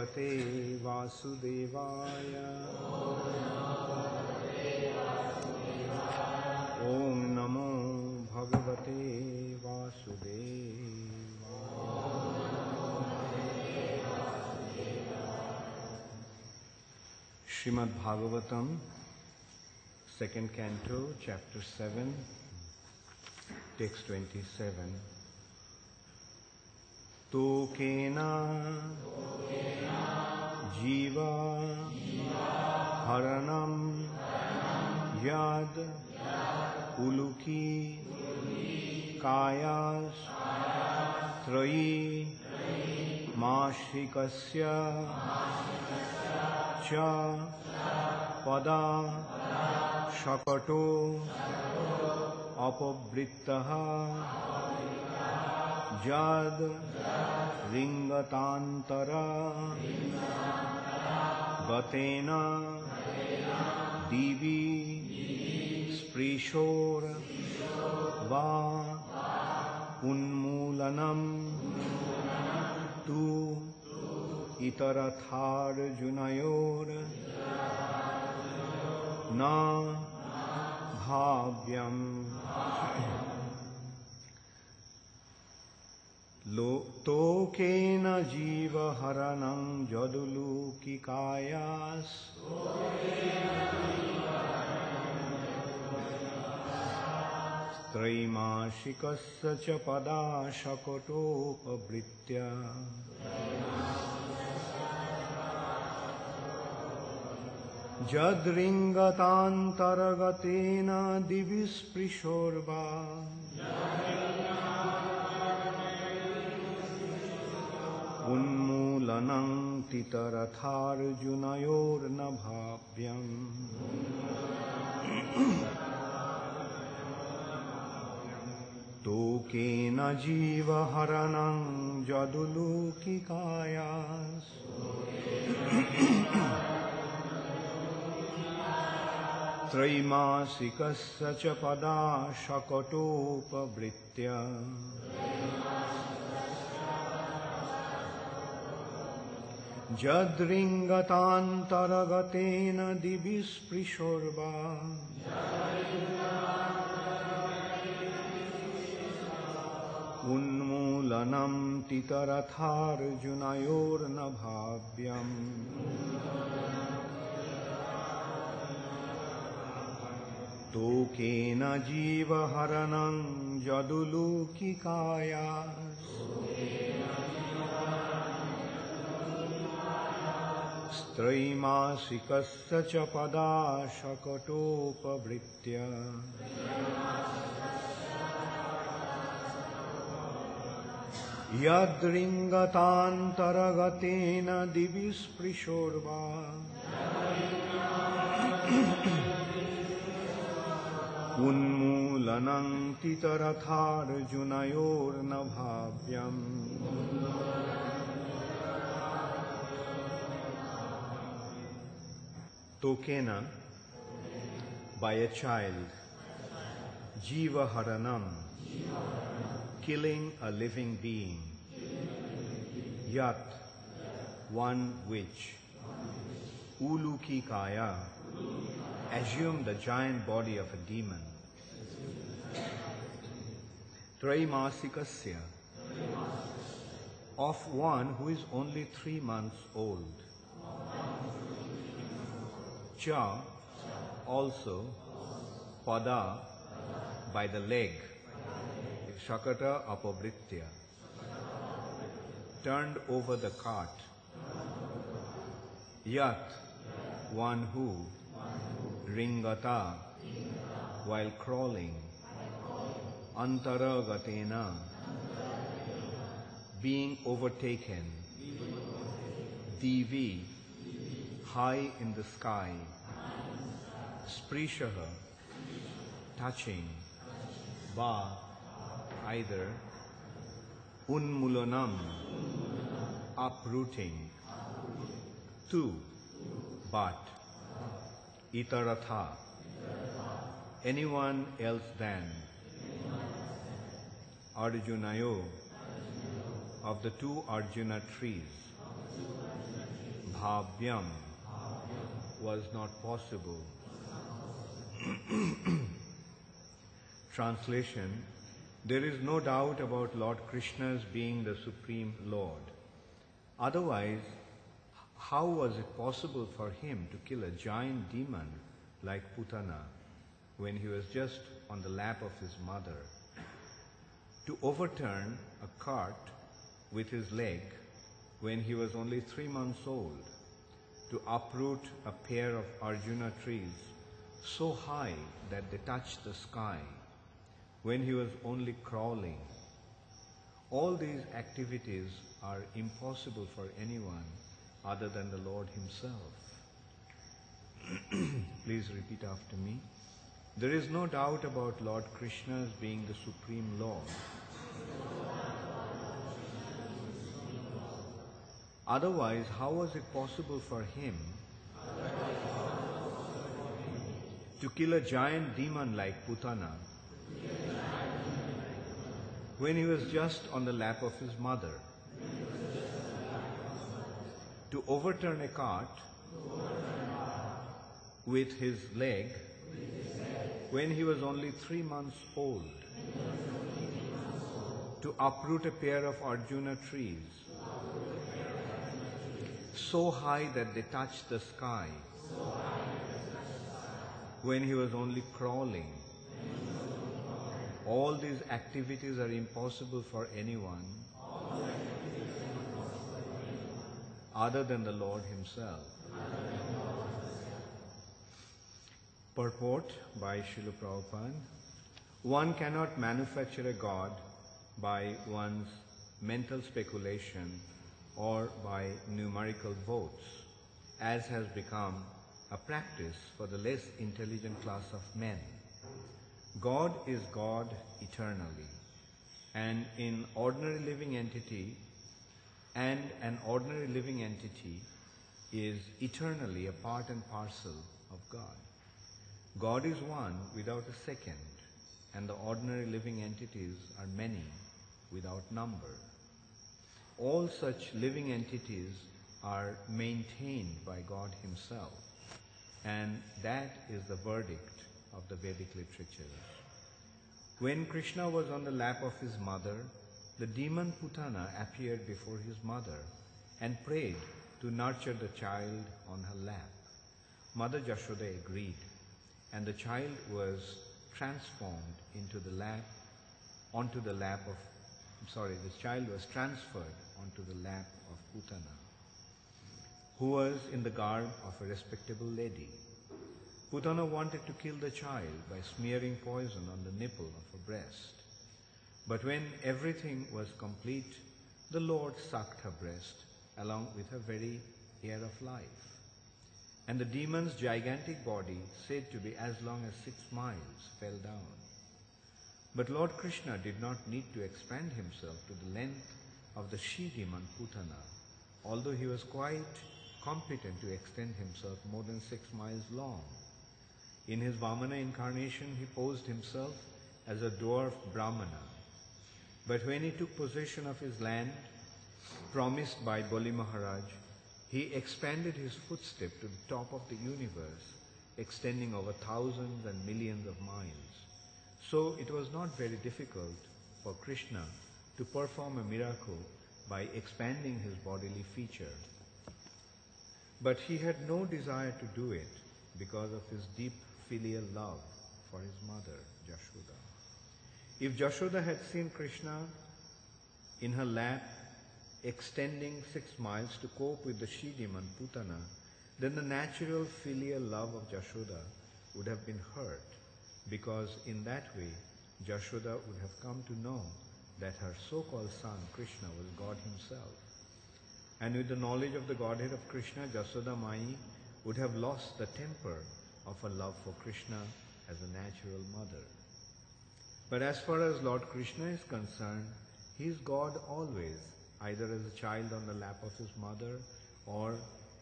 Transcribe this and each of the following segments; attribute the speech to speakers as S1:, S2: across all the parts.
S1: Bhagavate Vasudevaya. Om Namo Bhagavate Vasudevaya. Srimad Bhagavatam, second canto, chapter 7, text 27. Tokena jiva haranam yad uluki kayas trayi mashikasya cha pada shakato apabrittaha jad ringatantara gatena divi sprishor va unmulanam tu itarathar junayor na bhavyam. Tokena jiva haranam jaduluki kayas Traimashikasya cha pada shakotopabritya Jadringatantargatena divisprishorbha Unmulanam titarathar-junayor nabhavyam. Tokena jiva haranam jaduluki kayas Traimasikasya cha pada shakotopabritya Jadringatantargatena divisprishorbha Unmulanam titarathar junayor nabhavyam. Tokena jiva haranam jaduluki kayas Traimasikasya cha pada shakotopabritya Yadringatantargatena divisprishorbha Unmulanam titarathar junayor nabhavyam. Tokena, by a child, jiva haranam, killing a living being, yat, one which, uluki kaya, assume the giant body of a demon, traimasikasya, of one who is only 3 months old, cha, also, pada, by the leg, shakata apavritya, turned over the cart, yat, one who, ringata, while crawling, antaragatena, being overtaken, divi, high in the sky, sprishaha, touching, va, either, unmulanam, uprooting, tu, but, itaratha, anyone else than, Arjunayo, of the 2 Arjuna trees, bhavyam was not possible. Translation: there is no doubt about Lord Krishna's being the Supreme Lord. Otherwise, how was it possible for him to kill a giant demon like Putana when he was just on the lap of his mother? To overturn a cart with his leg when he was only 3 months old? To uproot a pair of Arjuna trees so high that they touched the sky when he was only crawling? All these activities are impossible for anyone other than the Lord himself. Please repeat after me. There is no doubt about Lord Krishna's being the Supreme Lord. Otherwise, how was it possible for him to kill a giant demon like Putana when he was just on the lap of his mother? To overturn a cart with his leg when he was only 3 months old? To uproot a pair of Arjuna trees so high that they touched the sky when he was only crawling? All these activities are impossible for anyone other than the Lord himself. Purport by Srila Prabhupada. One cannot manufacture a god by one's mental speculation or by numerical votes, as has become a practice for the less intelligent class of men. God is God eternally, and an ordinary living entity is eternally a part and parcel of God. God is one without a second, and the ordinary living entities are many without number. All such living entities are maintained by God himself, and that is the verdict of the Vedic literatures. When Krishna was on the lap of his mother, the demon Putana appeared before his mother and prayed to nurture the child on her lap. Mother Jashoda agreed, and the child was transferred onto the lap of Putana, who was in the garb of a respectable lady. Putana wanted to kill the child by smearing poison on the nipple of her breast. But when everything was complete, the Lord sucked her breast along with her very air of life. And the demon's gigantic body, said to be as long as 6 miles, fell down. But Lord Krishna did not need to expand himself to the length of the she-demon Putana, although he was quite competent to extend himself more than 6 miles long. In his Vamana incarnation, he posed himself as a dwarf Brahmana. But when he took possession of his land, promised by Bali Maharaj, he expanded his footstep to the top of the universe, extending over thousands and millions of miles. So it was not very difficult for Krishna to perform a miracle by expanding his bodily feature. But he had no desire to do it because of his deep filial love for his mother, Jashoda. If Jashoda had seen Krishna in her lap extending 6 miles to cope with the she-demon Putana, then the natural filial love of Jashoda would have been hurt, because in that way Jashoda would have come to know that her so-called son Krishna was God himself. And with the knowledge of the Godhead of Krishna, Jashoda Mai would have lost the temper of her love for Krishna as a natural mother. But as far as Lord Krishna is concerned, he is God always, either as a child on the lap of his mother or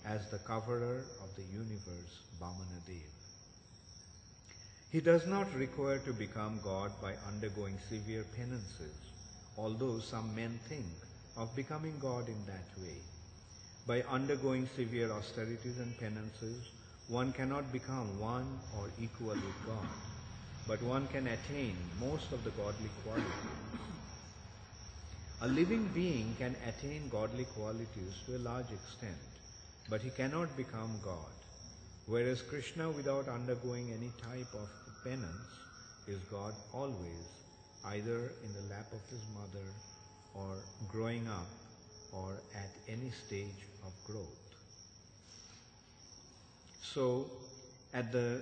S1: as the coverer of the universe, Vamana Dev. He does not require to become God by undergoing severe penances, although some men think of becoming God in that way. By undergoing severe austerities and penances, one cannot become one or equal with God, but one can attain most of the godly qualities. A living being can attain godly qualities to a large extent, but he cannot become God, whereas Krishna, without undergoing any type of penance, is God always, either in the lap of his mother or growing up or at any stage of growth. So, at the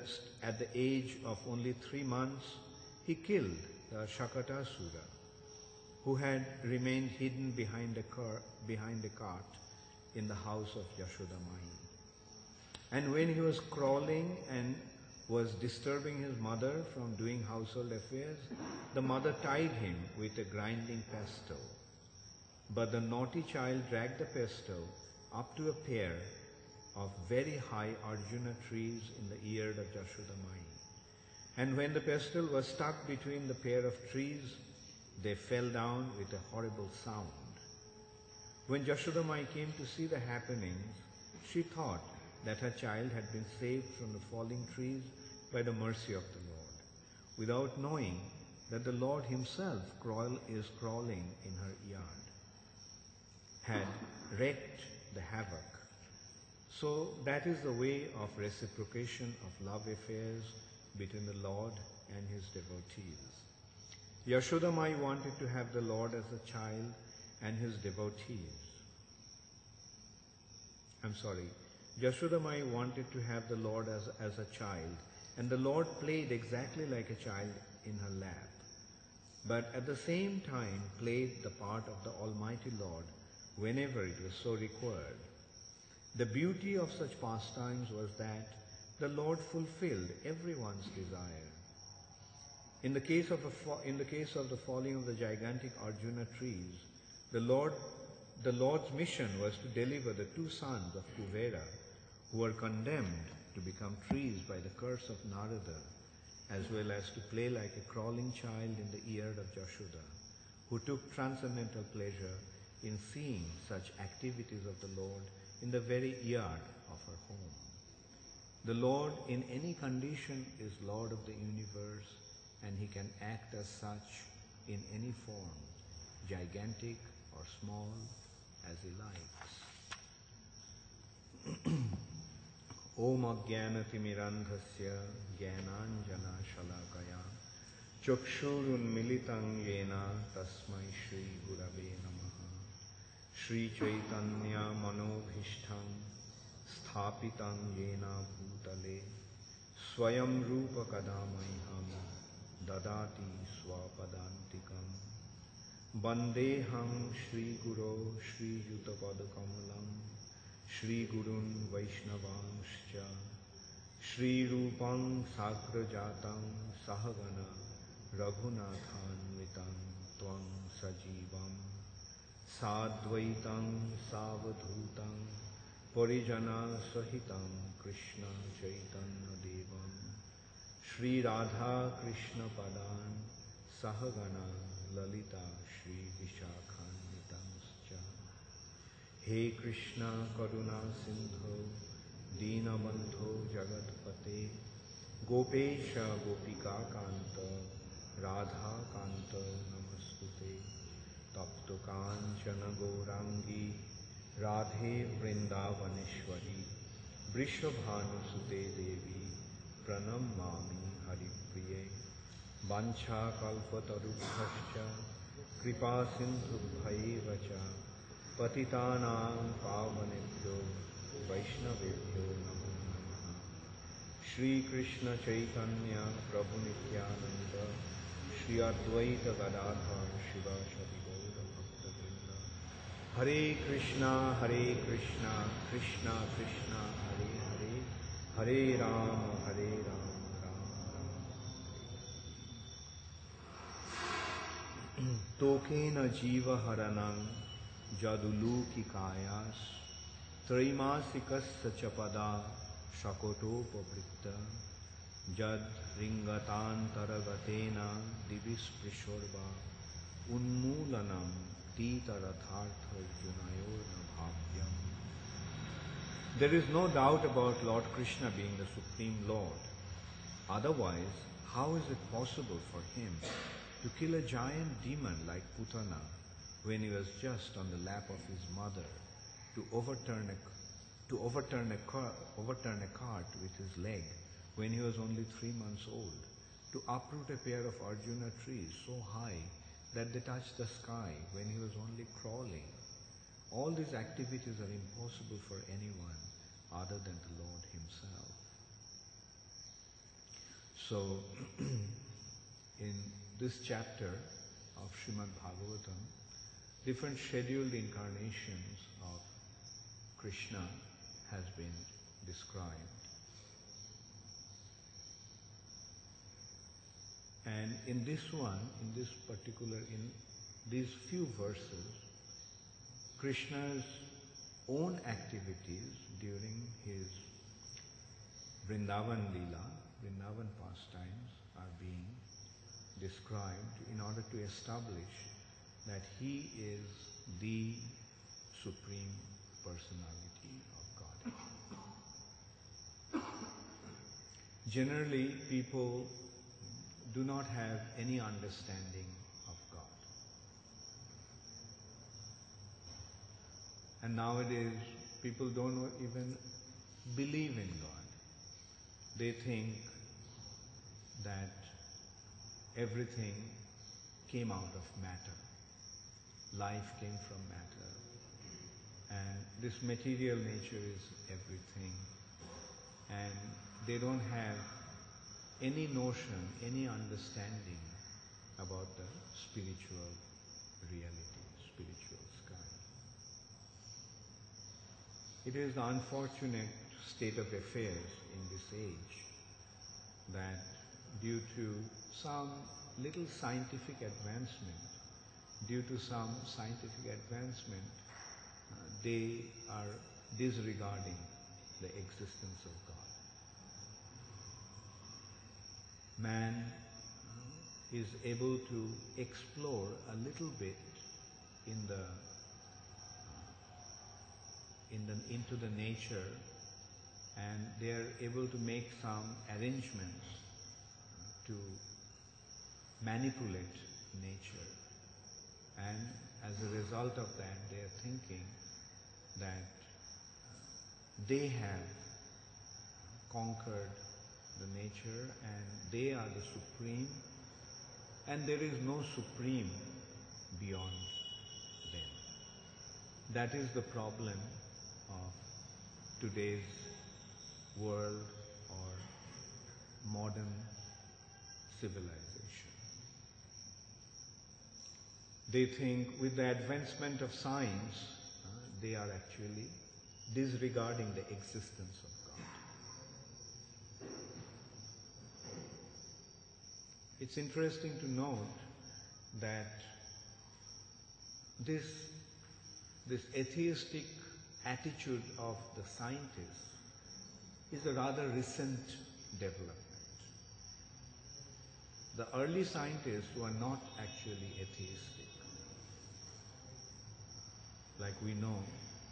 S1: age of only 3 months, he killed the Shakatasura, who had remained hidden behind a cart in the house of Yashoda Mai. And when he was crawling and was disturbing his mother from doing household affairs, the mother tied him with a grinding pestle. But the naughty child dragged the pestle up to a pair of very high Arjuna trees in the ear of Yashoda Mai. And when the pestle was stuck between the pair of trees, they fell down with a horrible sound. When Yashoda Mai came to see the happenings, she thought that her child had been saved from the falling trees by the mercy of the Lord, without knowing that the Lord himself is crawling in her yard, had wreaked the havoc. So that is the way of reciprocation of love affairs between the Lord and his devotees. Yashoda Mai wanted to have the Lord as a child and his devotees. Yashoda Mai wanted to have the Lord as a child, and the Lord played exactly like a child in her lap, but at the same time played the part of the Almighty Lord whenever it was so required. The beauty of such pastimes was that the Lord fulfilled everyone's desire. In the case of the falling of the gigantic Arjuna trees, the Lord's mission was to deliver the 2 sons of Kuvera, who were condemned to become trees by the curse of Narada, as well as to play like a crawling child in the ear of Yashoda, who took transcendental pleasure in seeing such activities of the Lord in the very yard of her home. The Lord in any condition is Lord of the universe, and he can act as such in any form, gigantic or small, as he likes. Om Ajnanatirmirandhasya Jnananjana Shalakaya Chakshurunmilitam Yena Tasmai Shri Gurave Namaha Shri Chaitanya Manobhishtam Sthapitam Yena Bhutale Swayam Rupa Kadamaiham Dadati Swapadantikam Bandeham Shri Guru Shri Yutapadakamalam Shri Gurun Vaishnavanscha Shri Rupam Sagrajatam Sahagana Raghunathanvitam Tvam Sajivam Sadvaitam Savadhutam Parijana Sahitam Krishna Chaitanya Devam Shri Radha Krishna Padan Sahagana Lalita Shri Vishakhanvitamscha He Krishna Karuna Sindho Deenabandho Jagatpate Gopesha Gopika Kanta Radha Kanta Namastute Tapto Kanchana Gaurangi Radhe Vrindavaneshwari Vrishabhanusute Devi Pranamami Haripriye Vancha Kalpatarubhascha Kripa Sindhubhaivacha Patitanam Pavanebhyo Vaishnavebhyo Namo Namaha Shri Krishna Chaitanya Prabhu Nityananda Shri Advaita Gadadhar Shiva Shri Gaura Bhakta Vrinda Hare Krishna Krishna Krishna Hare Hare Hare Rama Rama Rama Tokena Jiva Haranam Jaduluki Kayas Trimasikas Chapada Shakotopabritta Jad Ringatan-taragatena Divisprisharva Unmulanam Titarathartha Junayor Bhavyam There is no doubt about Lord Krishna being the Supreme Lord. Otherwise, how is it possible for him to kill a giant demon like Putana when he was just on the lap of his mother, to overturn a cart with his leg when he was only 3 months old, to uproot a pair of Arjuna trees so high that they touched the sky when he was only crawling? All these activities are impossible for anyone other than the Lord himself. So, in this chapter of Srimad Bhagavatam, different scheduled incarnations of Krishna has been described. And in this one, in these few verses, Krishna's own activities during his Vrindavan Leela, Vrindavan pastimes, are being described in order to establish that he is the Supreme Personality of Godhead. Generally, people do not have any understanding of God. And nowadays, people don't even believe in God. They think that everything came out of matter. Life came from matter. And this material nature is everything. And they don't have any notion, any understanding about the spiritual reality, spiritual sky. It is the unfortunate state of affairs in this age that due to some little scientific advancement, they are disregarding the existence of God. Man is able to explore a little bit into the nature, and they are able to make some arrangements to manipulate nature. And as a result of that, they are thinking that they have conquered the nature and they are the supreme, and there is no supreme beyond them. That is the problem of today's world or modern civilization. They think with the advancement of science, they are actually disregarding the existence of God. It's interesting to note that this atheistic attitude of the scientists is a rather recent development. The early scientists were not actually atheistic. Like we know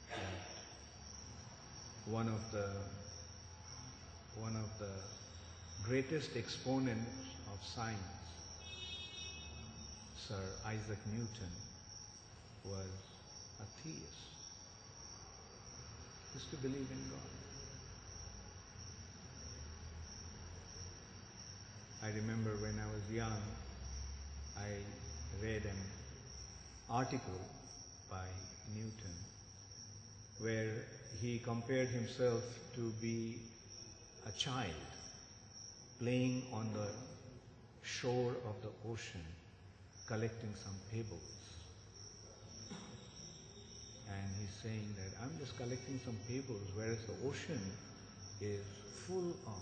S1: that one of the greatest exponents of science, Sir Isaac Newton, was a theist. He used to believe in God. I remember when I was young, I read an article by Newton where he compared himself to be a child playing on the shore of the ocean, collecting some pebbles. And he's saying that I'm just collecting some pebbles, whereas the ocean is full of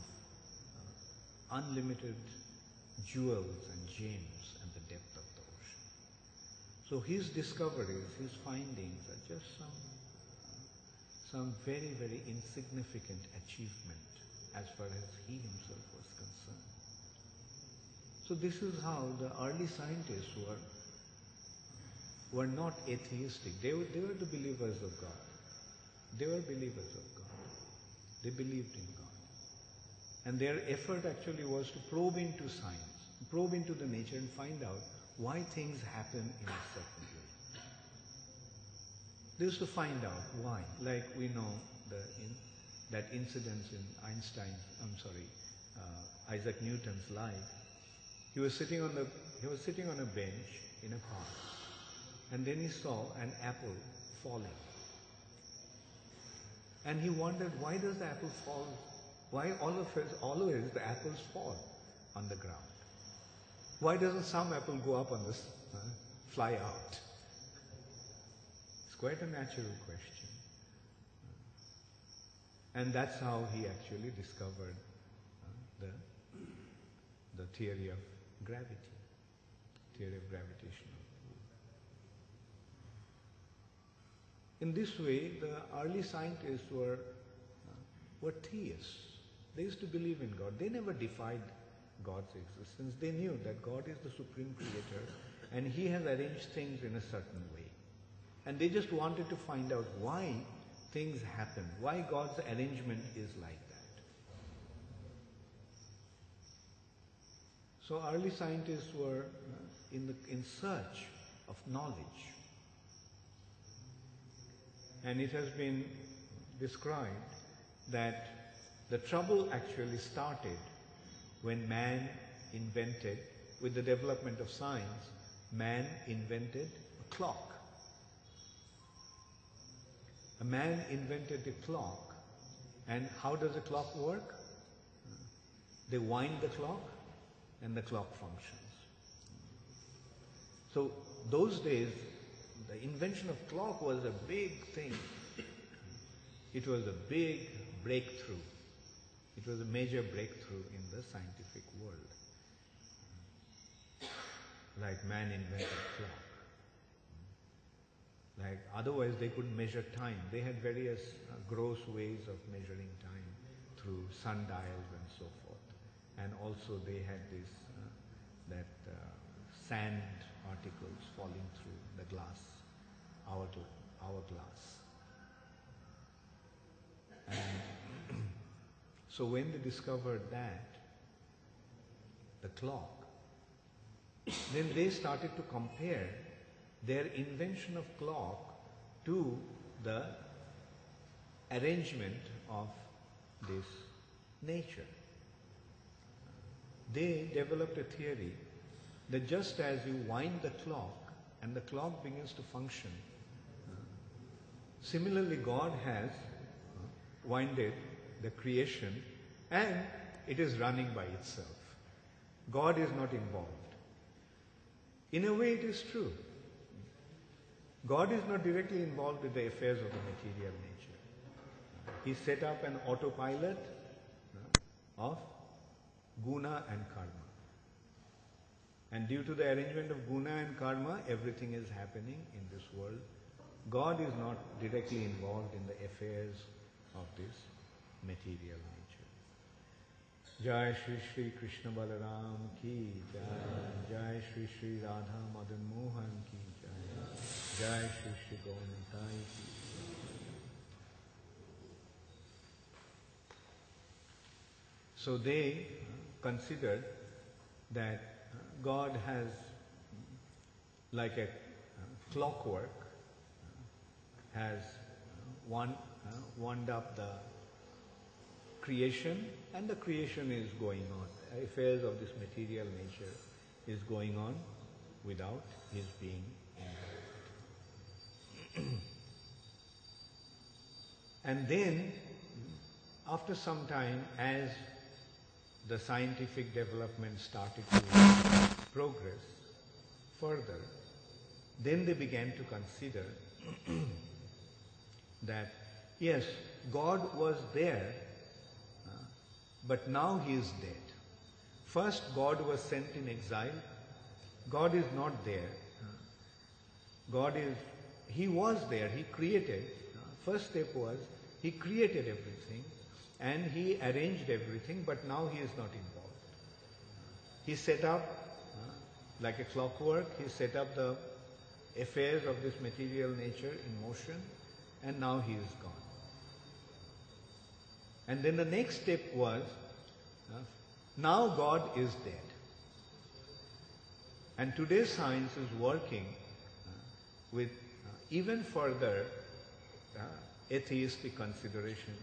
S1: unlimited jewels and gems and the depth of the ocean. So his discoveries, his findings are just some very, very insignificant achievement as far as he himself was concerned. So this is how the early scientists were not atheistic. They were the believers of God. They were believers of God. They believed in God. And their effort actually was to probe into science, probe into the nature and find out why things happen in a certain way. They used to find out why. Like we know that incident in Isaac Newton's life. He was sitting on a bench in a park, and then he saw an apple falling. And he wondered, why does the apple fall? Why always the apples fall on the ground? Why doesn't some apple go up on this, fly out? It's quite a natural question. And that's how he actually discovered the theory of gravity, theory of gravitational pull. In this way, the early scientists were theists. They used to believe in God. They never defied God's existence. They knew that God is the supreme creator and He has arranged things in a certain way. And they just wanted to find out why things happen, why God's arrangement is like that. So early scientists were in search of knowledge. And it has been described that the trouble actually started when man invented, with the development of science, man invented a clock. A man invented a clock, and how does a clock work? They wind the clock, and the clock functions. So those days, the invention of clock was a big thing. It was a big breakthrough. It was a major breakthrough in the scientific world. Like man invented clock. Like otherwise they couldn't measure time. They had various gross ways of measuring time through sundials and so forth. And also they had this sand particles falling through the glass, hourglass. And so when they discovered that, the clock, then they started to compare their invention of clock to the arrangement of this nature. They developed a theory that just as you wind the clock and the clock begins to function, similarly God has winded the creation and it is running by itself. God is not involved. In a way it is true. God is not directly involved with the affairs of the material nature. He set up an autopilot of guna and karma. And due to the arrangement of guna and karma, everything is happening in this world. God is not directly involved in the affairs of this material nature. Jai Shri Shri Krishna Balaram ki Jai. Jai Shri Shri Radha Madan Mohan ki Jai. Jai Shri Shri Gaunitai ki. So they considered that God has, like a clockwork, has wound up the creation, and the creation is going on. Affairs of this material nature is going on without his being involved. And then, after some time, as the scientific development started to progress further, then they began to consider that, yes, God was there, but now he is dead. First, God was sent in exile. God is not there. He was there, he created. First step was, he created everything and he arranged everything, but now he is not involved. He set up, like a clockwork, he set up the affairs of this material nature in motion, and now he is gone. And then the next step was, now God is dead. And today's science is working with even further atheistic consideration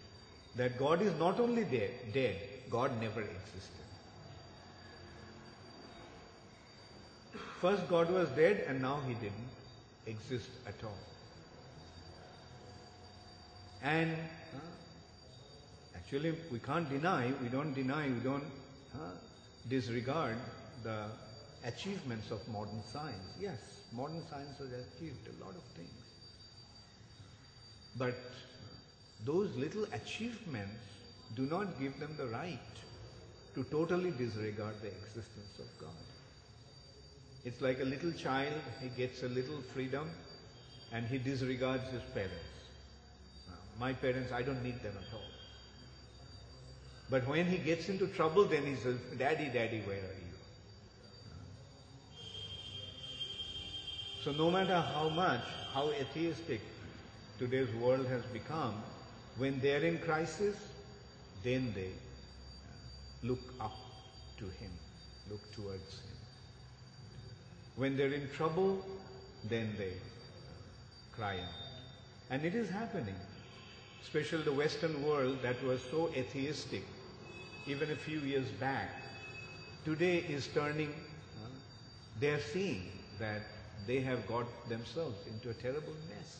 S1: that God is not only dead, God never existed. First God was dead and now he didn't exist at all. And actually we don't disregard the achievements of modern science. Yes, modern science has achieved a lot of things. But those little achievements do not give them the right to totally disregard the existence of God. It's like a little child, he gets a little freedom and he disregards his parents. My parents, I don't need them at all. But when he gets into trouble, then he says, Daddy, Daddy, where are you? So no matter how atheistic today's world has become, when they're in crisis, then they look up to him, look towards him. When they're in trouble, then they cry out. And it is happening. Especially the Western world that was so atheistic even a few years back, today is turning, they're seeing that they have got themselves into a terrible mess.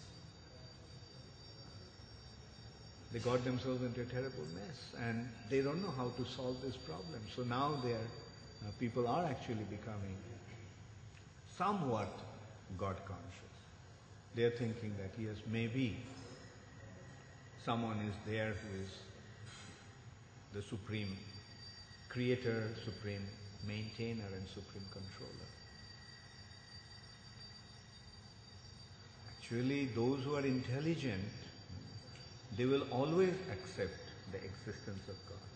S1: They got themselves into a terrible mess and they don't know how to solve this problem. So now people are actually becoming somewhat God conscious. They're thinking that yes, maybe someone is there who is the supreme creator, supreme maintainer and supreme controller. Actually, those who are intelligent, they will always accept the existence of God.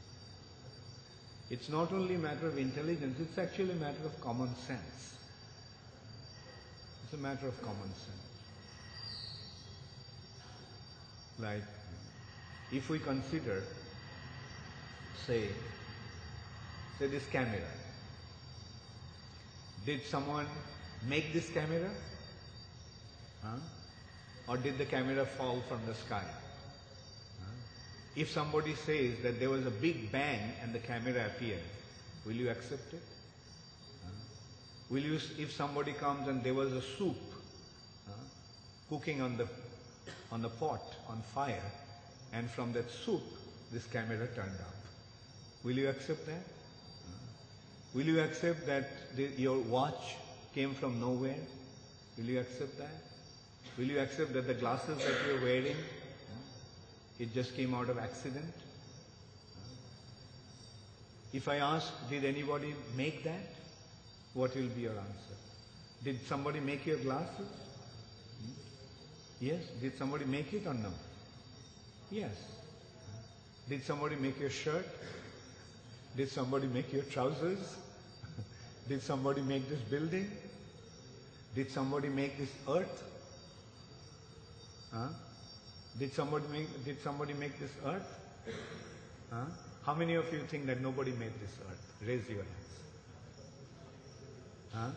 S1: It's not only a matter of intelligence, it's actually a matter of common sense. It's a matter of common sense. Like, if we consider, say this camera. Did someone make this camera? Or did the camera fall from the sky? If somebody says that there was a big bang and the camera appeared, will you accept it? Will you, if somebody comes and there was a soup cooking on the pot, on fire, and from that soup this camera turned up, will you accept that? Will you accept that your watch came from nowhere? Will you accept that? Will you accept that the glasses that you're wearing, it just came out of accident? If I ask, did anybody make that? What will be your answer? Did somebody make your glasses? Yes. Did somebody make it or no? Yes. Did somebody make your shirt? Did somebody make your trousers? Did somebody make this building? Did somebody make this earth? Did somebody make this earth? How many of you think that nobody made this earth? Raise your hands.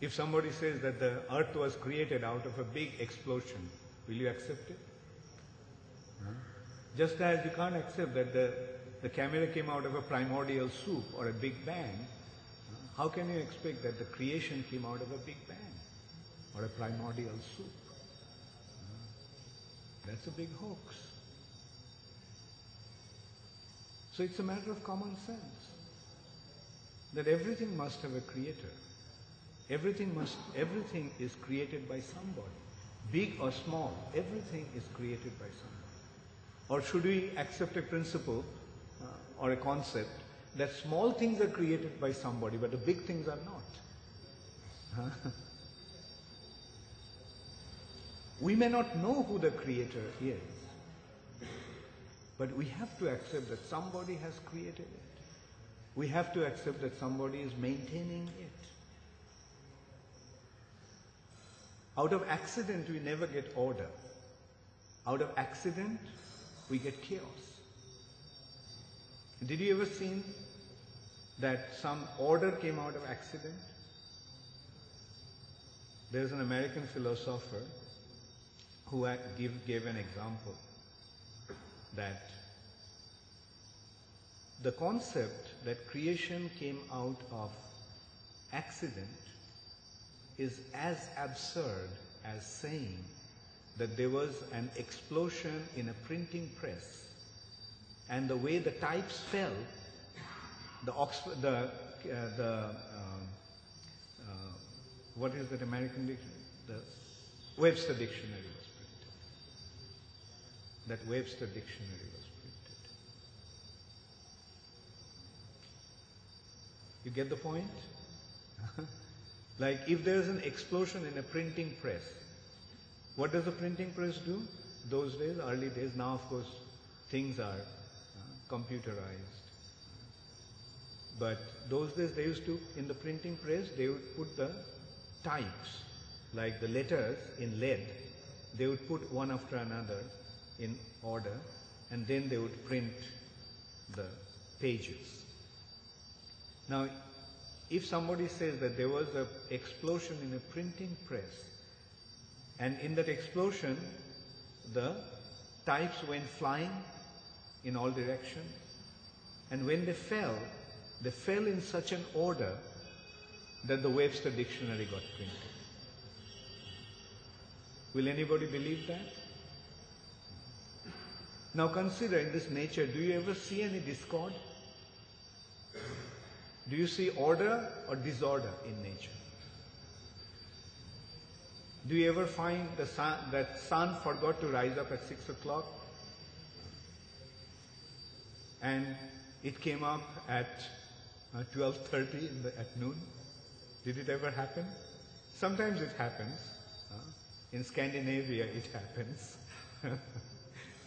S1: If somebody says that the earth was created out of a big explosion, will you accept it? Just as you can't accept that the camera came out of a primordial soup or a big bang, how can you expect that the creation came out of a big bang or a primordial soup? That's a big hoax. So it's a matter of common sense that everything must have a creator. Everything is created by somebody. Big or small, everything is created by somebody. Or should we accept a principle or a concept that small things are created by somebody, but the big things are not? We may not know who the creator is, but we have to accept that somebody has created it. We have to accept that somebody is maintaining it. Out of accident, we never get order. Out of accident, we get chaos. Did you ever see that some order came out of accident? There's an American philosopher who gave an example that the concept that creation came out of accident is as absurd as saying that there was an explosion in a printing press, and the way the types fell, what is that American dictionary? The Webster Dictionary was printed. That Webster Dictionary was printed. You get the point? Like if there is an explosion in a printing press, what does the printing press do? Those days, early days, now of course things are computerized. But those days they used to, in the printing press, they would put the types, like the letters in lead, they would put one after another in order, and then they would print the pages. Now, if somebody says that there was an explosion in a printing press, and in that explosion, the types went flying in all directions, and when they fell in such an order that the Webster Dictionary got printed. Will anybody believe that? Now consider in this nature, do you ever see any discord? Do you see order or disorder in nature? Do you ever find that sun forgot to rise up at 6 o'clock and it came up at 12:30 at noon? Did it ever happen? Sometimes it happens. In Scandinavia it happens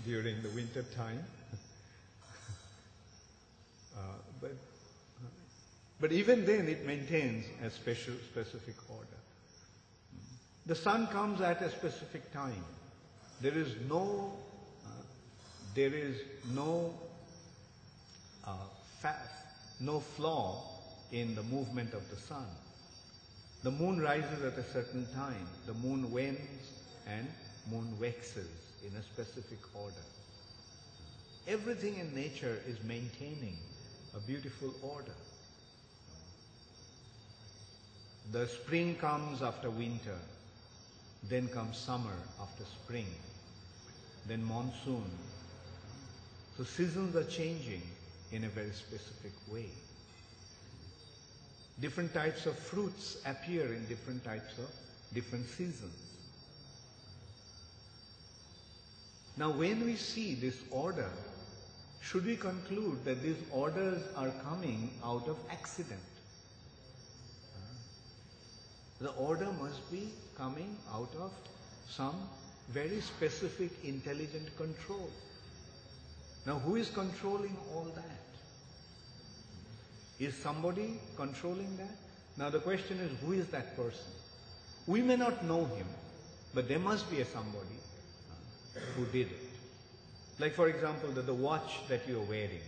S1: during the winter time. But even then it maintains a specific order. The sun comes at a specific time. There is no flaw in the movement of the sun. The moon rises at a certain time. The moon wanes and moon waxes in a specific order. Everything in nature is maintaining a beautiful order. The spring comes after winter, then comes summer after spring, then monsoon. So seasons are changing in a very specific way. Different types of fruits appear in different seasons. Now when we see this order, should we conclude that these orders are coming out of accident? The order must be coming out of some very specific intelligent control. Now who is controlling all that? Is somebody controlling that? Now the question is, who is that person? We may not know him, but there must be a somebody who did it. Like for example, the watch that you are wearing.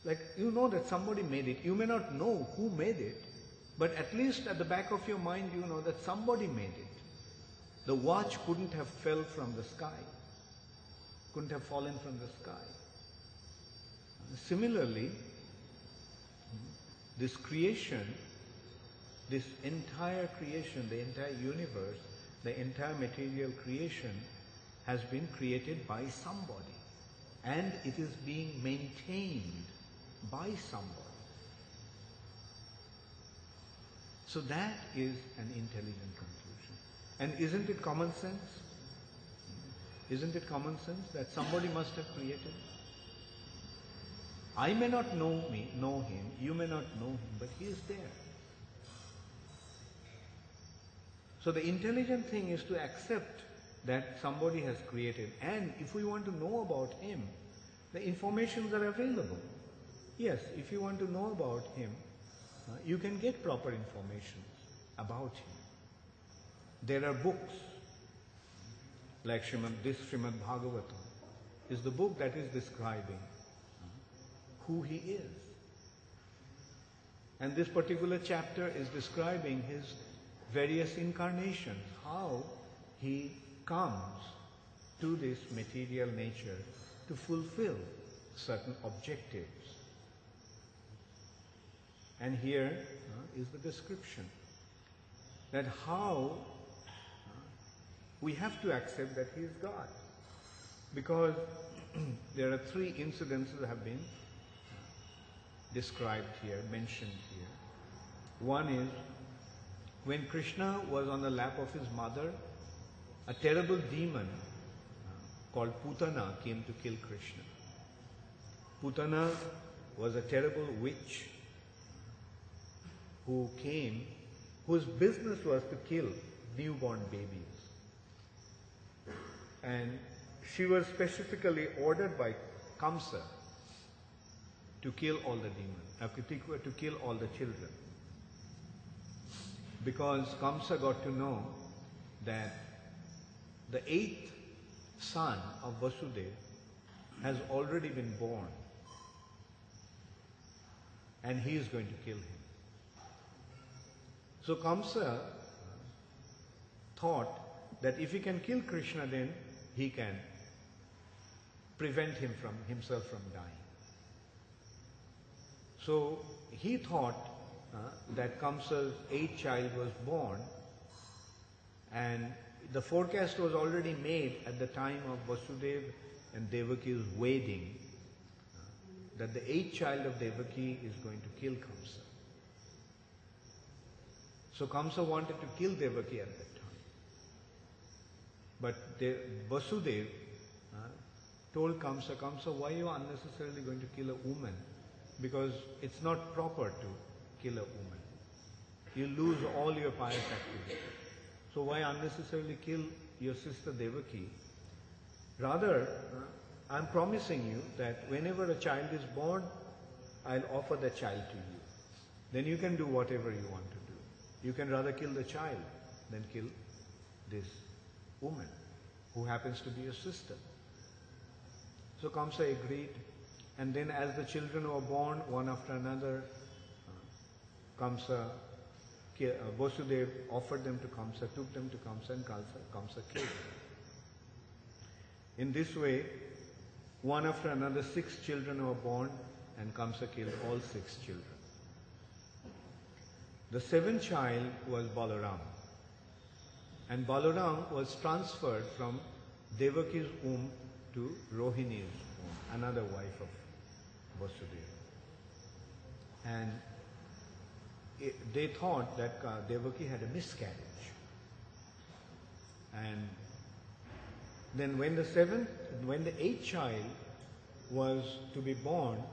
S1: Like you know that somebody made it. You may not know who made it, but at least at the back of your mind you know that somebody made it. The watch couldn't have fell from the sky. Couldn't have fallen from the sky. Similarly, this creation, this entire creation, the entire universe, the entire material creation has been created by somebody, and it is being maintained by somebody. So that is an intelligent conclusion. And isn't it common sense? Isn't it common sense that somebody must have created it? I may not know him, you may not know him, but he is there. So the intelligent thing is to accept that somebody has created, and if we want to know about him, the informations are available. Yes, if you want to know about him, you can get proper information about him. There are books. like this Srimad Bhagavatam is the book that is describing who he is. And this particular chapter is describing his various incarnations, how he comes to this material nature to fulfill certain objectives. And here is the description that how we have to accept that he is God. Because there are three incidences that have been described here, mentioned here. One is when Krishna was on the lap of his mother, a terrible demon called Putana came to kill Krishna. Putana was a terrible witch who came, whose business was to kill newborn babies. And she was specifically ordered by Kamsa to kill all the demons, to kill all the children. Because Kamsa got to know that the 8th son of Vasudeva has already been born and he is going to kill him. So Kamsa thought that if he can kill Krishna, then he can prevent himself from dying. So he thought that Kamsa's 8th child was born, and the forecast was already made at the time of Vasudeva and Devaki's wedding that the 8th child of Devaki is going to kill Kamsa. So Kamsa wanted to kill Devaki at that time. But Vasudeva told Kamsa, Kamsa, why are you unnecessarily going to kill a woman? Because it's not proper to kill a woman. You lose all your pious activity. So why unnecessarily kill your sister Devaki? Rather, I'm promising you that whenever a child is born, I'll offer the child to you. Then you can do whatever you want to do. You can rather kill the child than kill this woman who happens to be your sister. So Kamsa agreed, and then as the children were born one after another, Vasudeva offered them to Kamsa, took them to Kamsa, and Kamsa killed them. In this way, one after another 6 children were born, and Kamsa killed all 6 children. The 7th child was Balaram, and Balaram was transferred from Devaki's womb to Rohini's womb, another wife of Vasudeva. And they thought that Devaki had a miscarriage. And then when the 8th child was to be born,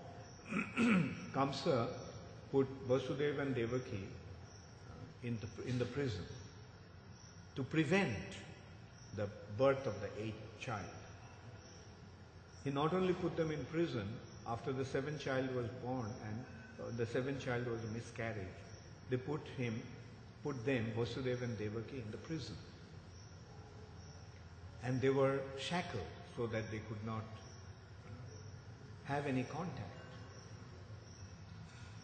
S1: Kamsa put Vasudeva and Devaki in the prison to prevent the birth of the 8th child. He not only put them in prison after the 7th child was born and the 7th child was a miscarriage, they put them, Vasudeva and Devaki, in the prison. And they were shackled so that they could not have any contact.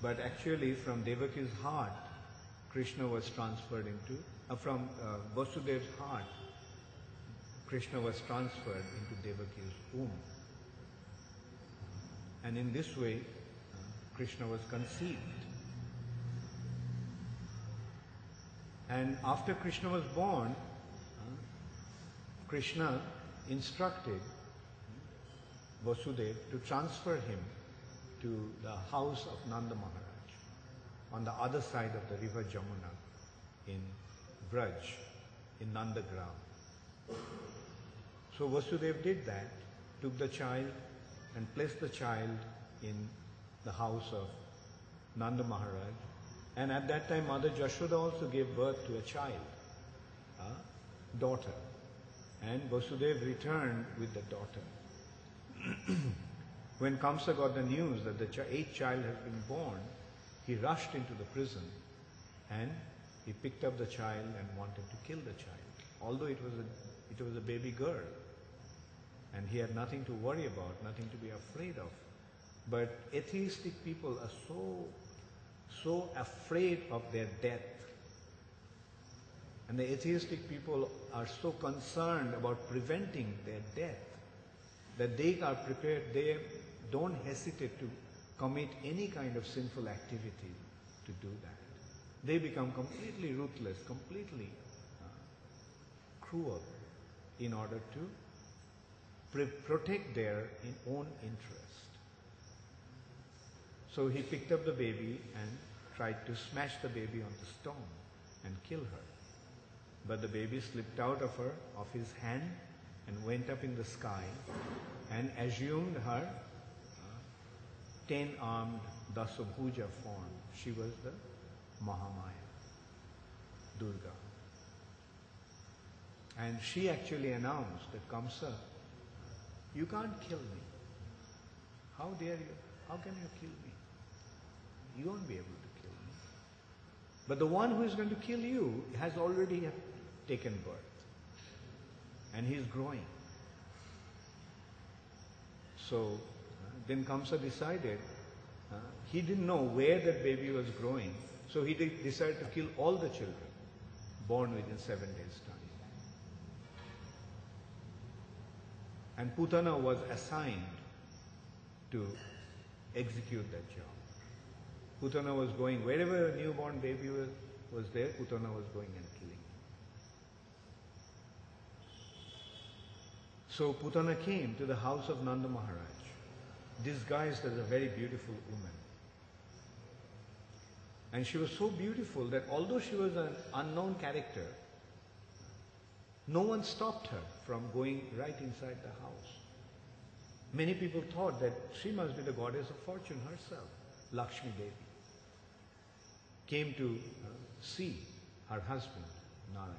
S1: But actually from Devaki's heart, Krishna was transferred into, from Vasudeva's heart, Krishna was transferred into Devaki's womb. And in this way, Krishna was conceived. And after Krishna was born, Krishna instructed Vasudeva to transfer him to the house of Nanda Maharaj on the other side of the river Jamuna in Braj, in Nandagram. So Vasudeva did that, took the child and placed the child in the house of Nanda Maharaj. And at that time, Mother Jashoda also gave birth to a child, a daughter. And Vasudeva returned with the daughter. When Kamsa got the news that the 8th child had been born, he rushed into the prison and he picked up the child and wanted to kill the child. although it was a baby girl, and he had nothing to worry about, nothing to be afraid of. But atheistic people are so afraid of their death. And the atheistic people are so concerned about preventing their death that they are prepared, they don't hesitate to commit any kind of sinful activity to do that. They become completely ruthless, completely cruel in order to protect their own interest. So he picked up the baby and tried to smash the baby on the stone and kill her. But the baby slipped out of his hand and went up in the sky and assumed her 10-armed Dasabhuja form. She was the Mahamaya, Durga. And she actually announced that, Kamsa, you can't kill me. How dare you? How can you kill me? You won't be able to kill me. But the one who is going to kill you has already taken birth. And he is growing. So then Kamsa decided, he didn't know where that baby was growing, so he decided to kill all the children born within 7 days' time. And Putana was assigned to execute that job. Putana was going, wherever a newborn baby was there, Putana was going and killing him. So Putana came to the house of Nanda Maharaj, disguised as a very beautiful woman. And she was so beautiful that although she was an unknown character, no one stopped her from going right inside the house. Many people thought that she must be the goddess of fortune herself, Lakshmi Devi. Came to see her husband, Narayan,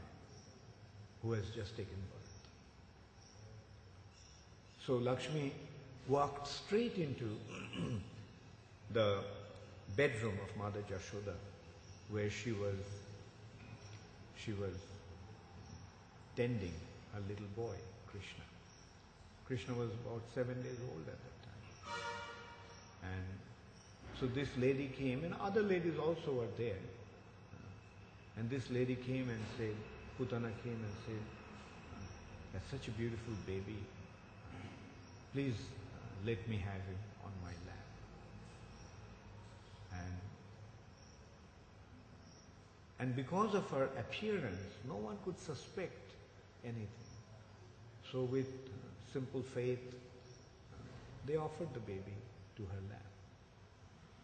S1: who has just taken birth. So Lakshmi walked straight into the bedroom of Mother Jashoda, where she was tending her little boy, Krishna. Krishna was about 7 days old at that time. And so this lady came, and other ladies also were there. And this lady came and said, Putana came and said, that's such a beautiful baby. Please let me have him on my lap. And because of her appearance, no one could suspect anything. So with simple faith, they offered the baby to her lap.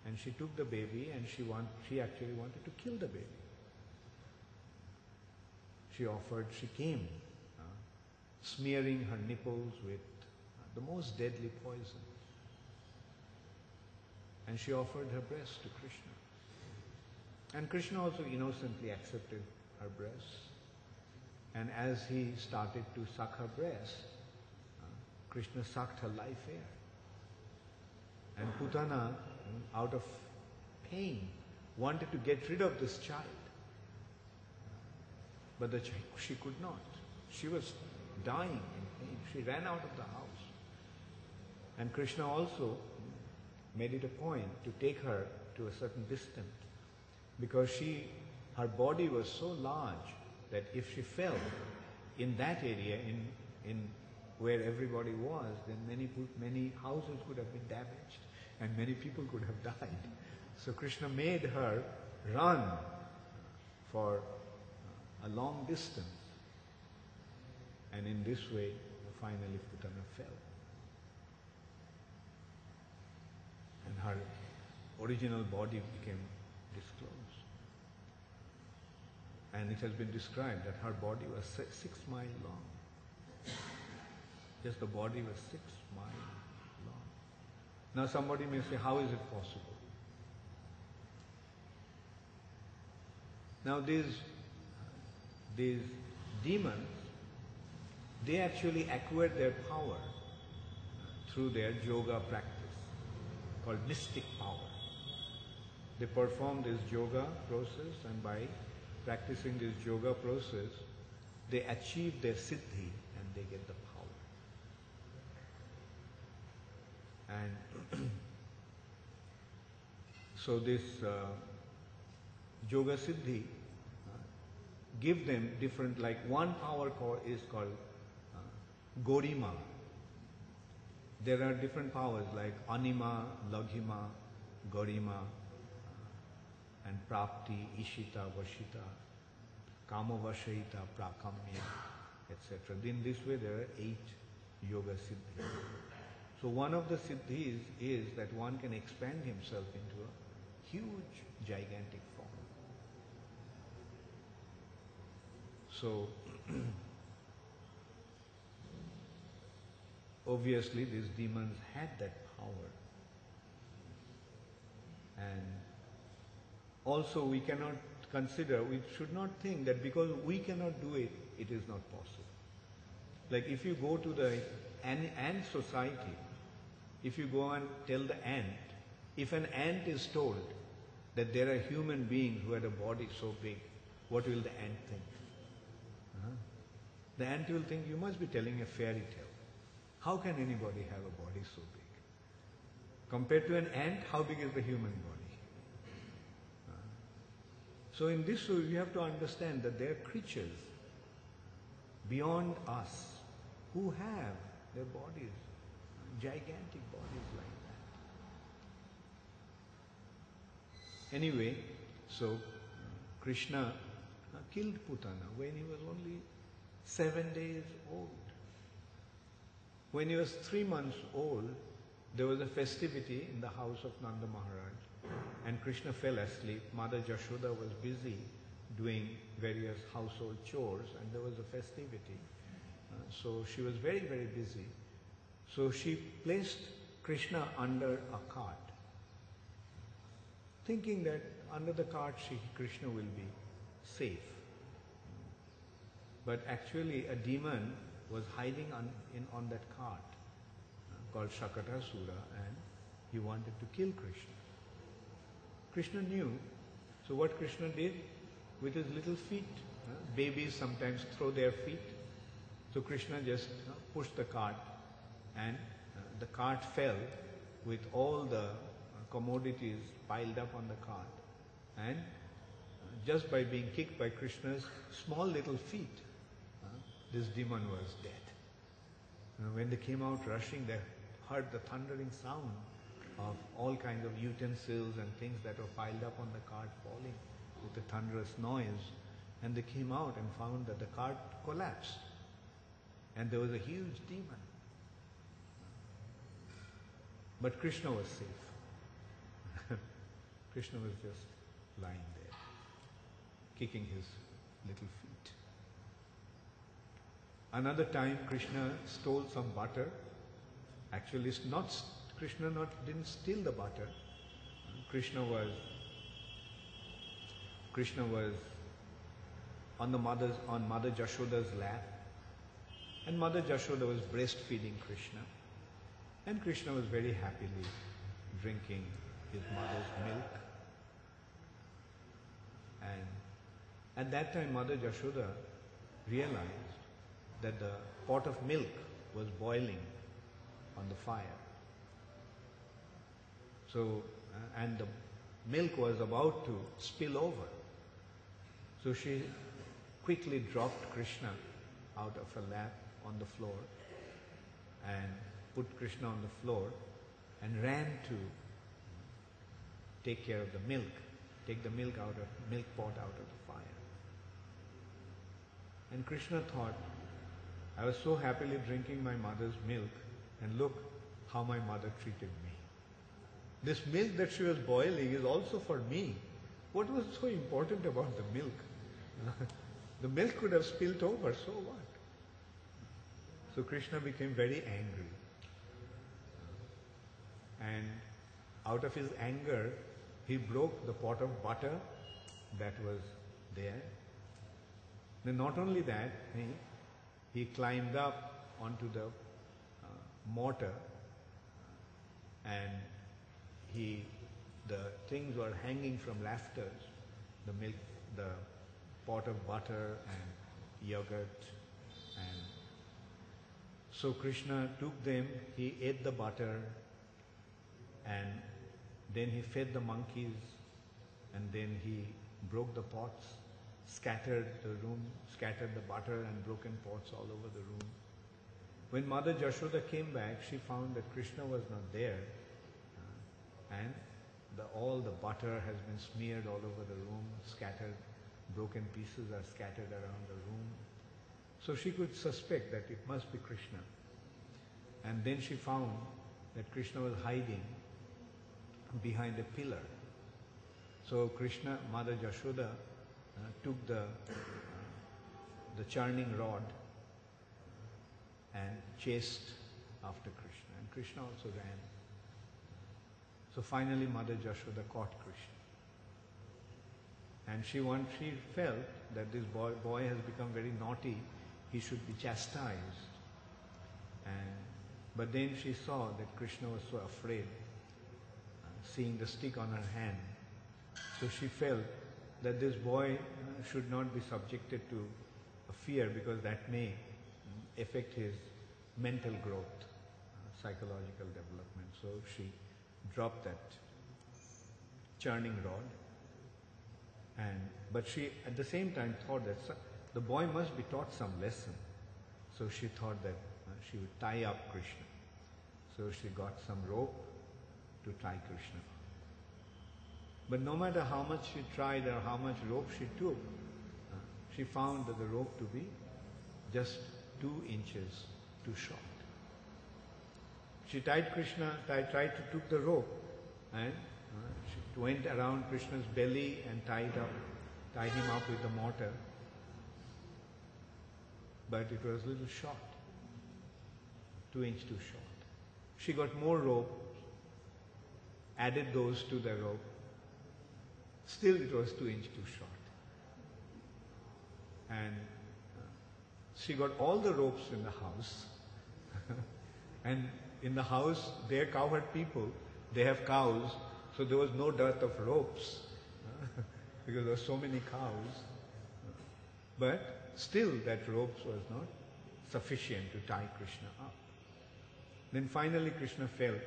S1: And she took the baby and she actually wanted to kill the baby. She came smearing her nipples with the most deadly poison. And she offered her breast to Krishna. And Krishna also innocently accepted her breast. And as he started to suck her breast, Krishna sucked her life air. And Putana, out of pain, wanted to get rid of this child. But she could not. She was dying in pain. She ran out of the house. And Krishna also made it a point to take her to a certain distance, because her body was so large that if she fell in that area, in where everybody was, then many houses could have been damaged and many people could have died. So Krishna made her run for a long distance, and in this way, finally Putana fell. And her original body became disclosed. And it has been described that her body was 6 miles long. Just the body was 6 miles long. Now somebody may say, how is it possible? Now these demons, they actually acquired their power through their yoga practice, called mystic power. They perform this yoga process, and by practicing this yoga process, they achieve their siddhi and they get the power. And so this yoga siddhi give them different, like one power is called Gorima. There are different powers like Anima, Laghima, Gorima, and Prapti, Ishita, Vashita, Kama Vashita, Prakamya, etc. In this way there are 8 yoga siddhis. So one of the siddhis is that one can expand himself into a huge, gigantic form. So obviously these demons had that power. And also we cannot consider, we should not think that because we cannot do it, it is not possible. Like if you go to the ant society, if you go and tell the ant, if an ant is told that there are human beings who had a body so big, what will the ant think? The ant will think, you must be telling a fairy tale. How can anybody have a body so big? Compared to an ant, how big is the human body? So in this way, we have to understand that there are creatures beyond us who have their bodies, gigantic bodies like that. Anyway, so Krishna killed Putana when he was only 7 days old. When he was 3 months old, there was a festivity in the house of Nanda Maharaj, and Krishna fell asleep. Mother Jashoda was busy doing various household chores, and there was a festivity. So she was very, very busy. So she placed Krishna under a cart, thinking that under the cart Krishna will be safe. But actually a demon was hiding on that cart called Shakatasura, and he wanted to kill Krishna. Krishna knew. So what Krishna did with his little feet, babies sometimes throw their feet. So Krishna just pushed the cart, and the cart fell with all the commodities piled up on the cart. And just by being kicked by Krishna's small little feet, this demon was dead. When they came out rushing, they heard the thundering sound of all kinds of utensils and things that were piled up on the cart falling with a thunderous noise. And they came out and found that the cart collapsed. And there was a huge demon. But Krishna was safe. Krishna was just lying there, kicking his little feet. Another time Krishna stole some butter. Actually, Krishna didn't steal the butter. Krishna was on Mother Jashoda's lap, and Mother Jashoda was breastfeeding Krishna, and Krishna was very happily drinking his mother's milk. And at that time Mother Jashoda realized that the pot of milk was boiling on the fire. So, and the milk was about to spill over. So she quickly dropped Krishna out of her lap on the floor and put Krishna on the floor and ran to take care of the milk, take the milk pot out of the fire. And Krishna thought, I was so happily drinking my mother's milk, and look how my mother treated me. This milk that she was boiling is also for me. What was so important about the milk? The milk could have spilled over, so what? So Krishna became very angry. And out of his anger, he broke the pot of butter that was there. Then not only that, he climbed up onto the mortar, and the things were hanging from rafters, the milk, the pot of butter and yogurt, and so Krishna took them, he ate the butter, and then he fed the monkeys, and then he broke the pots, scattered the room, scattered the butter and broken pots all over the room. When Mother Jashoda came back, she found that Krishna was not there, and all the butter has been smeared all over the room, scattered, broken pieces are scattered around the room. So she could suspect that it must be Krishna. And then she found that Krishna was hiding behind a pillar. So Krishna, Mother Jashoda, took the churning rod and chased after Krishna. And Krishna also ran. So finally Mother Jashoda caught Krishna. And she felt that this boy has become very naughty, he should be chastised. But then she saw that Krishna was so afraid, seeing the stick on her hand. So she felt that this boy should not be subjected to a fear, because that may affect his mental growth, psychological development. So she dropped that churning rod. But she at the same time thought that the boy must be taught some lesson. So she thought that she would tie up Krishna. So she got some rope to tie Krishna. But no matter how much she tried or how much rope she took, she found that the rope to be just 2 inches too short. She tied Krishna, tried to took the rope, and she went around Krishna's belly and tied him up with the mortar. But it was a little short, 2 inches too short. She got more rope, added those to the rope. Still it was 2 inches too short. And she got all the ropes in the house. And in the house, they are cowherd people, they have cows, so there was no dearth of ropes because there were so many cows. But still that ropes was not sufficient to tie Krishna up. Then finally Krishna felt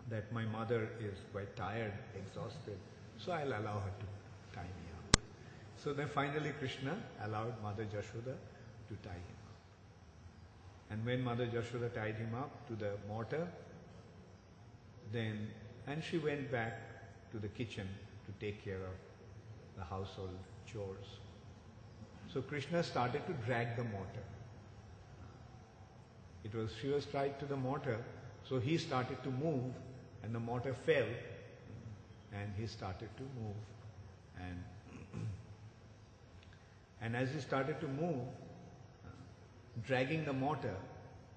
S1: that my mother is quite tired, exhausted, so I'll allow her to tie me up. So then finally Krishna allowed Mother Jashoda to tie him up. And when Mother Jashoda tied him up to the mortar, and she went back to the kitchen to take care of the household chores. So Krishna started to drag the mortar. She was tied to the mortar, so he started to move, and the mortar fell, and he started to move. And as he started to move, dragging the mortar,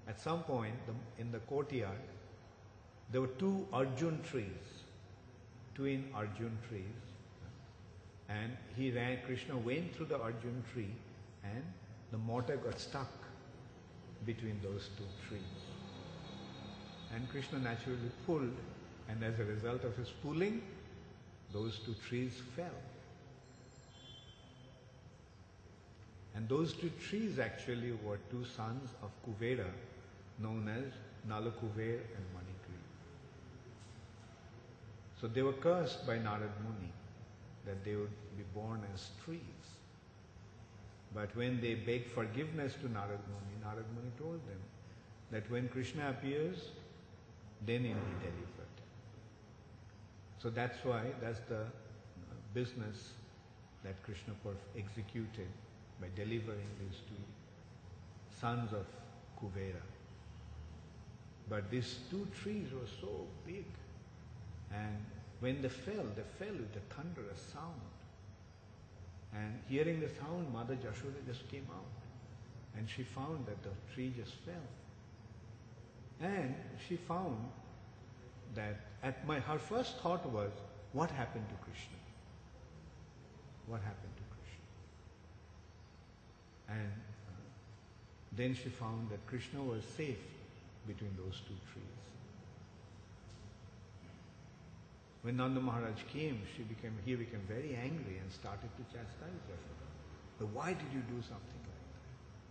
S1: at some point in the courtyard, there were 2 Arjun trees, twin Arjun trees. And Krishna went through the Arjun tree, and the mortar got stuck between those 2 trees. And Krishna naturally pulled, and as a result of his pulling, those 2 trees fell. And those 2 trees actually were 2 sons of Kuvera, known as Nalakuver and Manikri. So they were cursed by Narad Muni that they would be born as trees. But when they begged forgiveness to Narad Muni told them that when Krishna appears, then he'll be delivered. So that's the business that Krishna executed by delivering these 2 sons of Kuvera. But these 2 trees were so big, and when they fell with a thunderous sound. And hearing the sound, Mother Jashoda just came out, and she found that the tree just fell. And she found that her first thought was, what happened to Krishna? What happened to Krishna? And then she found that Krishna was safe between those 2 trees. When Nanda Maharaj came, he became very angry and started to chastise Jashoda. But why did you do something like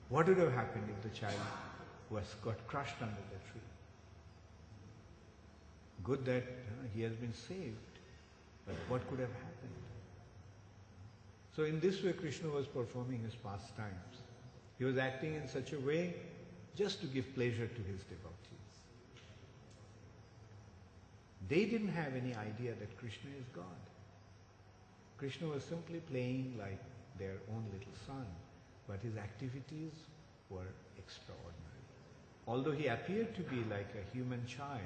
S1: What would have happened if the child got crushed under the tree? Good that he has been saved, but what could have happened? So in this way Krishna was performing his pastimes. He was acting in such a way just to give pleasure to his devotees. They didn't have any idea that Krishna is God. Krishna was simply playing like their own little son, but his activities were extraordinary. Although he appeared to be like a human child,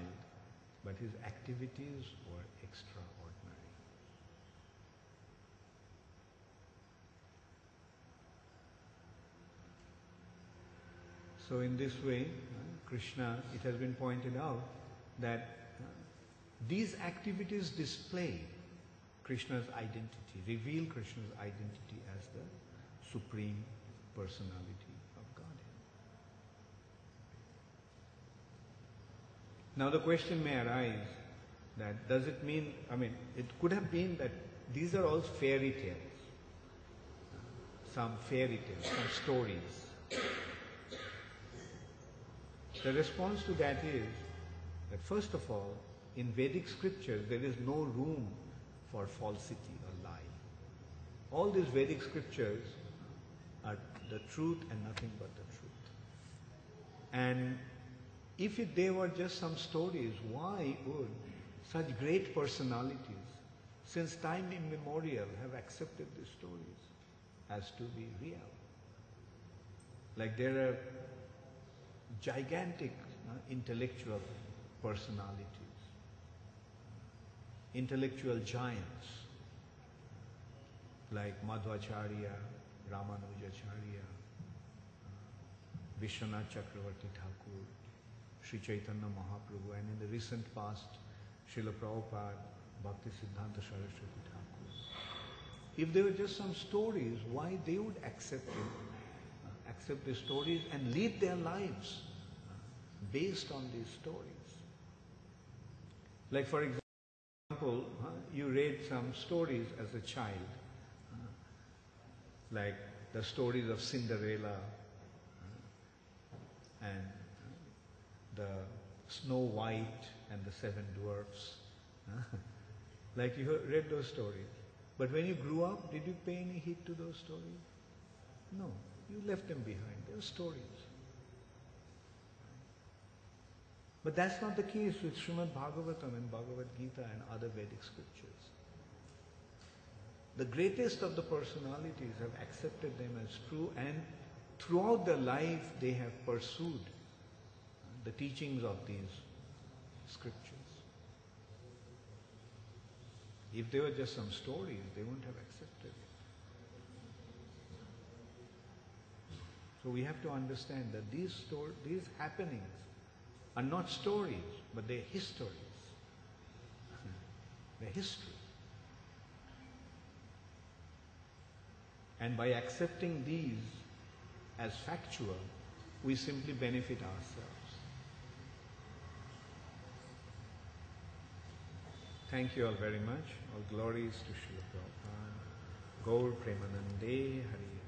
S1: but his activities were extraordinary. So in this way, Krishna, it has been pointed out that these activities display Krishna's identity, reveal Krishna's identity as the Supreme Personality of Godhead. Now the question may arise that does it mean, it could have been that these are all fairy tales, some fairy tales, some stories. The response to that is that first of all, in Vedic scriptures there is no room for falsity or lie. All these Vedic scriptures are the truth and nothing but the truth. And if they were just some stories, why would such great personalities, since time immemorial, have accepted these stories as to be real? Like there are gigantic intellectual personalities, intellectual giants like Madhvacharya, Ramanujacharya, Vishwanath Chakravarti Thakur, Sri Chaitanya Mahaprabhu, and in the recent past, Srila Prabhupada, Bhakti Siddhanta Saraswati Thakur. If they were just some stories, why they would accept it, accept the stories and lead their lives based on these stories? Like for example, you read some stories as a child, like the stories of Cinderella and the Snow White and the Seven Dwarfs. Like you read those stories. But when you grew up, did you pay any heed to those stories? No, you left them behind. They were stories. But that's not the case with Srimad Bhagavatam and Bhagavad Gita and other Vedic scriptures. The greatest of the personalities have accepted them as true, and throughout their life they have pursued the teachings of these scriptures. If they were just some stories, they wouldn't have accepted it. So we have to understand that these happenings are not stories, but they're histories. They're history. And by accepting these as factual, we simply benefit ourselves. Thank you all very much. All glories to Srila Prabhupada. Gaur Premanande Hari.